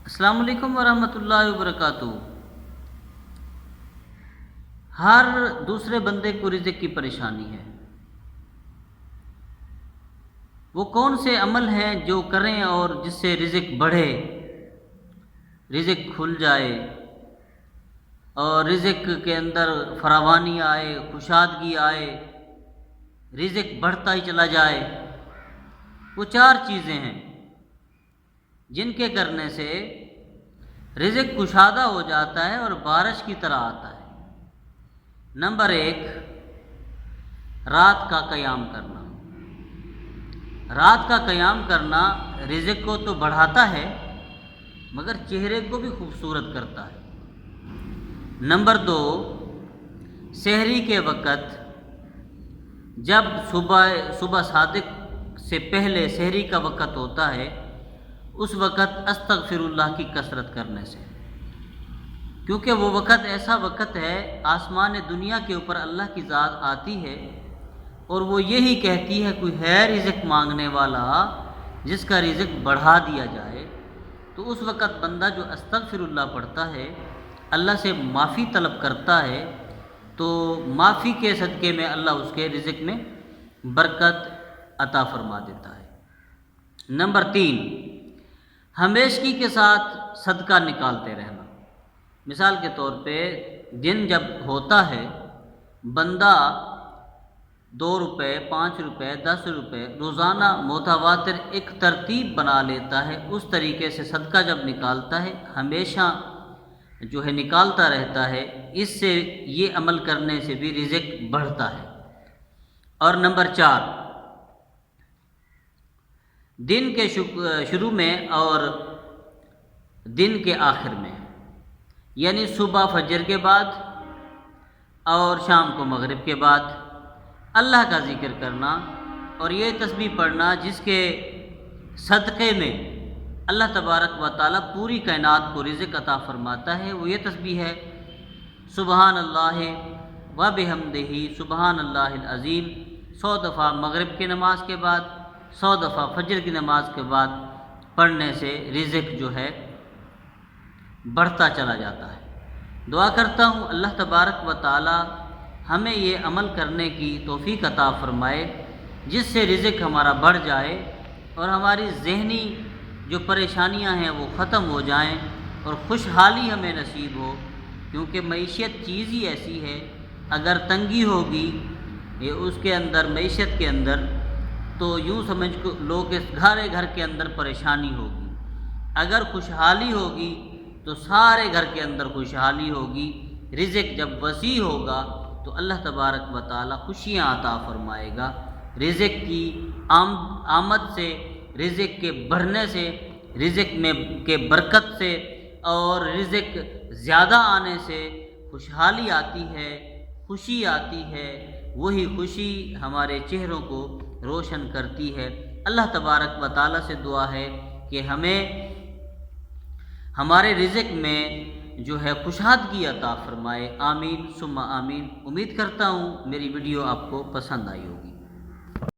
السلام علیکم ورحمۃ اللہ وبرکاتہ۔ ہر دوسرے بندے کو رزق کی پریشانی ہے۔ وہ کون سے عمل ہیں جو کریں اور جس سے رزق بڑھے، رزق کھل جائے اور رزق کے اندر فراوانی آئے، کشادگی آئے، رزق بڑھتا ہی چلا جائے۔ وہ چار چیزیں ہیں جن کے کرنے سے رزق کشادہ ہو جاتا ہے اور بارش کی طرح آتا ہے۔ نمبر 1، رات کا قیام کرنا۔ رات کا قیام کرنا رزق کو تو بڑھاتا ہے مگر چہرے کو بھی خوبصورت کرتا ہے۔ نمبر 2، سحری کے وقت جب صبح صادق سے پہلے سحری کا وقت ہوتا ہے، اس وقت استغفر اللہ کی کثرت کرنے سے، کیونکہ وہ وقت ایسا وقت ہے آسمان دنیا کے اوپر اللہ کی ذات آتی ہے اور وہ یہی کہتی ہے کوئی ہے رزق مانگنے والا جس کا رزق بڑھا دیا جائے۔ تو اس وقت بندہ جو استغفر اللہ پڑھتا ہے، اللہ سے معافی طلب کرتا ہے، تو معافی کے صدقے میں اللہ اس کے رزق میں برکت عطا فرما دیتا ہے۔ نمبر 3، ہمیشگی کے ساتھ صدقہ نکالتے رہنا۔ مثال کے طور پہ دن جب ہوتا ہے، بندہ 2 روپے، 5 روپے، 10 روپے روزانہ متواتر ایک ترتیب بنا لیتا ہے، اس طریقے سے صدقہ جب نکالتا ہے ہمیشہ جو ہے نکالتا رہتا ہے، اس سے یہ عمل کرنے سے بھی رزق بڑھتا ہے۔ اور نمبر 4، دن کے شروع میں اور دن کے آخر میں، یعنی صبح فجر کے بعد اور شام کو مغرب کے بعد اللہ کا ذکر کرنا اور یہ تسبیح پڑھنا جس کے صدقے میں اللہ تبارک و تعالیٰ پوری کائنات کو رزق عطا فرماتا ہے۔ وہ یہ تسبیح ہے، سبحان اللہ و بحمدہ سبحان اللہ العظیم، 100 دفعہ مغرب کی نماز کے بعد، 100 دفعہ فجر کی نماز کے بعد پڑھنے سے رزق جو ہے بڑھتا چلا جاتا ہے۔ دعا کرتا ہوں اللہ تبارک و تعالی ہمیں یہ عمل کرنے کی توفیق عطا فرمائے جس سے رزق ہمارا بڑھ جائے اور ہماری ذہنی جو پریشانیاں ہیں وہ ختم ہو جائیں اور خوشحالی ہمیں نصیب ہو، کیونکہ معیشت چیز ہی ایسی ہے، اگر تنگی ہوگی اس کے اندر، معیشت کے اندر، تو یوں سمجھ لو کہ گھر کے اندر پریشانی ہوگی۔ اگر خوشحالی ہوگی تو سارے گھر کے اندر خوشحالی ہوگی۔ رزق جب وسیع ہوگا تو اللہ تبارک و تعالی خوشیاں عطا فرمائے گا۔ رزق کی آمد سے، رزق کے بڑھنے سے، رزق میں کے برکت سے اور رزق زیادہ آنے سے خوشحالی آتی ہے، خوشی آتی ہے۔ وہی خوشی ہمارے چہروں کو روشن کرتی ہے۔ اللہ تبارک و تعالی سے دعا ہے کہ ہمیں ہمارے رزق میں جو ہے خوشحادگی عطا فرمائے۔ آمین ثم آمین۔ امید کرتا ہوں میری ویڈیو آپ کو پسند آئی ہوگی۔